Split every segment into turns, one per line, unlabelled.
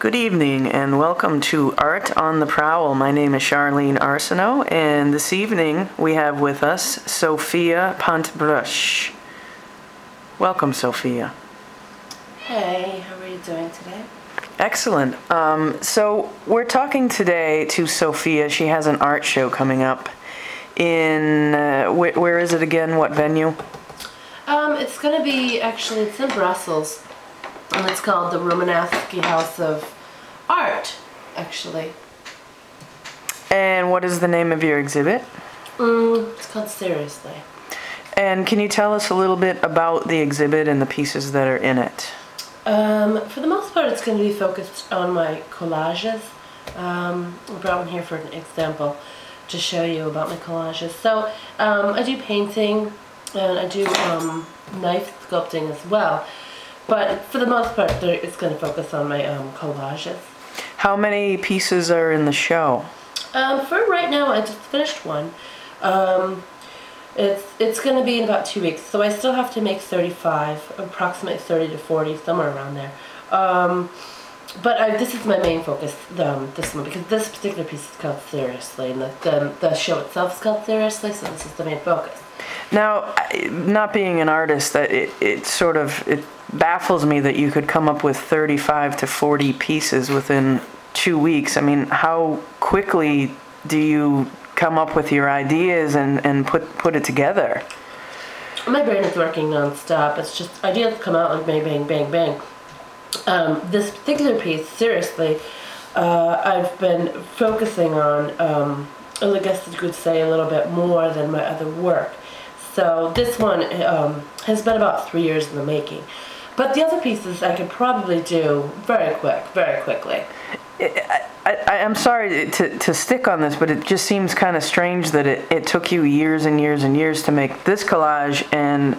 Good evening and welcome to Art on the Prowl. My name is Charlene Arsenault, and this evening we have with us Sophia Pontbrush. Welcome, Sophia.
Hey, how are you doing today?
Excellent. So we're talking today to Sophia. She has an art show coming up in, where is it again? What venue?
It's going to be, actually, it's in Brussels. And it's called the Romanowski House of Art, actually.
And what is the name of your exhibit?
It's called Seriously.
And can you tell us a little bit about the exhibit and the pieces that are in it?
For the most part, it's going to be focused on my collages. I brought one here for an example to show you about my collages. So, I do painting, and I do knife sculpting as well. But for the most part, it's going to focus on my collages.
How many pieces are in the show?
For right now, I just finished one. It's going to be in about 2 weeks, so I still have to make 35, approximately 30 to 40, somewhere around there. But this is my main focus, this one, because this particular piece is called Seriously, and the show itself is called Seriously, so this is the main focus.
Now, not being an artist, it baffles me that you could come up with 35 to 40 pieces within 2 weeks. I mean, how quickly do you come up with your ideas and put it together?
My brain is working non-stop. It's just ideas come out like bang, bang, bang, bang. This particular piece, Seriously, I've been focusing on, I guess you could say, a little bit more than my other work. So this one has been about 3 years in the making. But the other pieces I could probably do very quickly.
I'm sorry to stick on this, but it just seems kind of strange that it took you years and years and years to make this collage, and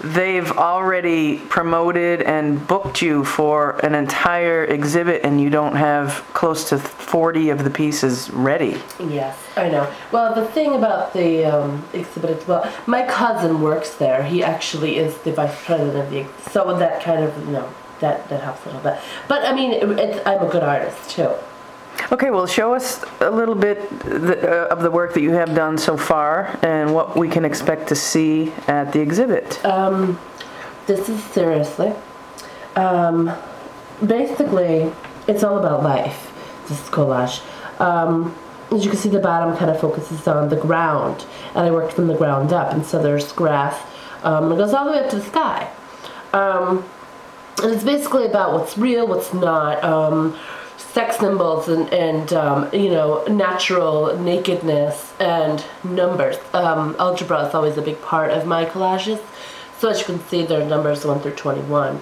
they've already promoted and booked you for an entire exhibit, and you don't have close to 40 of the pieces ready.
Yes, I know. Well, the thing about the exhibit as well, my cousin works there. He actually is the vice president of the, so that kind of, that helps a little bit. But I mean, I'm a good artist too.
Okay, well, show us a little bit of the work that you have done so far and what we can expect to see at the exhibit.
This is Seriously. Basically, it's all about life, this collage. As you can see, the bottom kind of focuses on the ground, and I worked from the ground up, and so there's grass, and it goes all the way up to the sky. And it's basically about what's real, what's not, sex symbols and natural nakedness and numbers. Algebra is always a big part of my collages. So as you can see, there are numbers 1 through 21.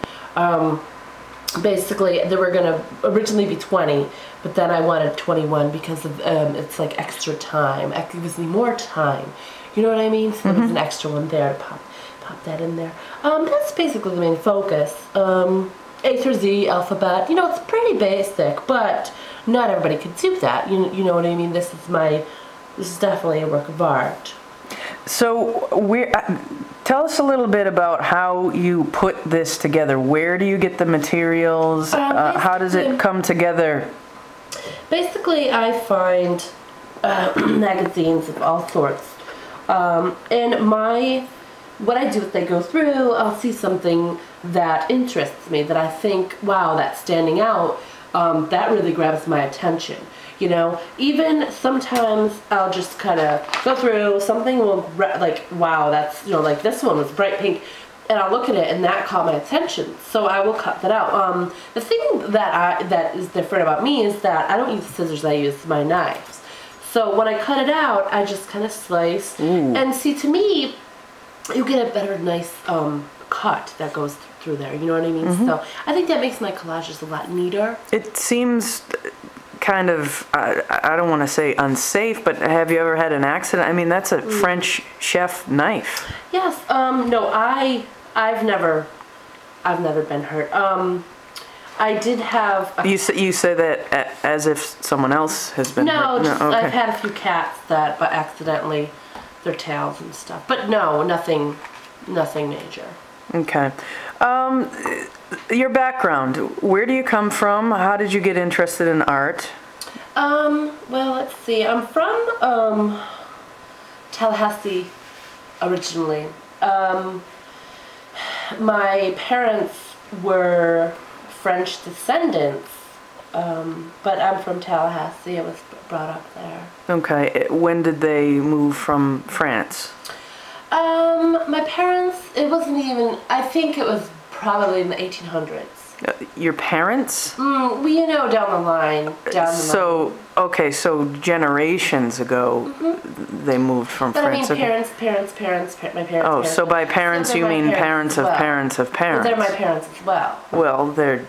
Basically, there were going to originally be 20, but then I wanted 21 because of, it's like extra time. It gives me more time. You know what I mean? So there's an extra one there to pop that in there. That's basically the main focus. A through Z alphabet. It's pretty basic, but not everybody could do that. You know what I mean? This is definitely a work of art.
So tell us a little bit about how you put this together. Where do you get the materials? How does it come together?
Basically, I find magazines of all sorts. And what I do is I go through, I'll see something that interests me, that I think, wow, that's standing out, that really grabs my attention. Even sometimes I'll just kind of go through, something will, like, wow, that's, like this one was bright pink, and I'll look at it and that caught my attention, so I will cut that out. The thing that is different about me is that I don't use scissors, I use my knives. So when I cut it out, I just kind of slice, and see, to me, you get a better, nice cut that goes through there, you know what I mean? So I think that makes my collages a lot neater.
It seems kind of, I don't want to say unsafe, but have you ever had an accident? I mean, that's a French chef knife.
Yes, no, I've never been hurt. I did have...
You say that as if someone else has been hurt?
No, okay. I've had a few cats that, but accidentally, their tails and stuff. But no, nothing major.
Okay. Your background, where do you come from? How did you get interested in art?
Well, let's see. I'm from Tallahassee originally. My parents were French descendants, but I'm from Tallahassee. I was brought up there.
Okay. When did they move from France?
My parents, it wasn't even, I think it was probably in the 1800s.
Your parents?
Well, you know, down the line.
So, okay, so generations ago, they moved from
But
France.
I mean, my parents.
Oh, so by parents
So
you
they're my
mean parents
as
of
well.
parents of
But
parents?
they're my parents as well.
Well, they're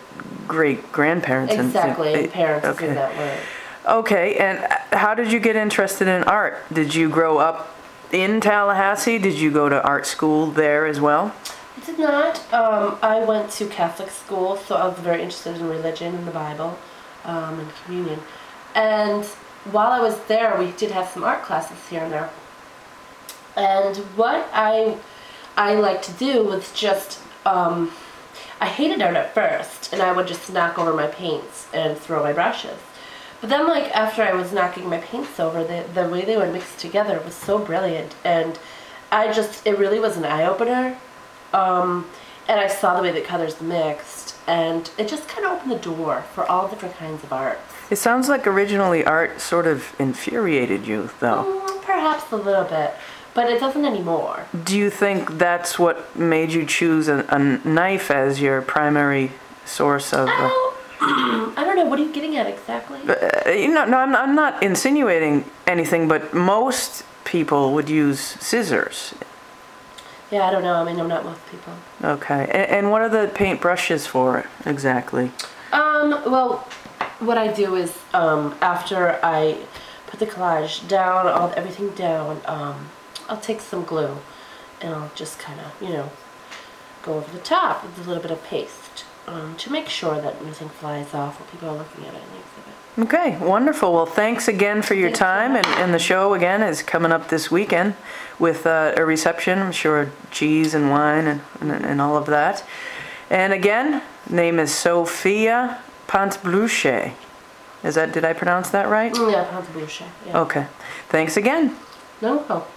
great-grandparents.
Exactly, and parents
okay.
in that word.
Okay, and how did you get interested in art? Did you grow up in Tallahassee? Did you go to art school there as well?
I did not. I went to Catholic school, so I was very interested in religion and the Bible, and communion. And while I was there, we did have some art classes here and there. And what I liked to do was just, I hated art at first, and I would just knock over my paints and throw my brushes. But then, like, after I was knocking my paints over, the way they were mixed together was so brilliant, and it really was an eye-opener. And I saw the way that colors mixed, and it just kind of opened the door for all different kinds of art.
It sounds like originally art sort of infuriated you, though.
Perhaps a little bit, but it doesn't anymore.
Do you think that's what made you choose a knife as your primary source of...
I don't know. What are you getting at exactly?
No, I'm not insinuating anything, but most people would use scissors.
Yeah, I don't know. I mean, I'm not most people.
Okay. And what are the paint brushes for exactly?
Well, what I do is, after I put the collage down, everything down, I'll take some glue and I'll just kind of, go over the top with a little bit of paste, to make sure that nothing flies off when people are looking at it in the exhibit.
Okay, wonderful. Well, thanks again for your time, and the show again is coming up this weekend with a reception, I'm sure, cheese and wine and all of that. And again, name is Sophia Pantbluche. Did I pronounce that right?
Yeah, Pantbluche. Yeah.
Okay. Thanks again.
No problem.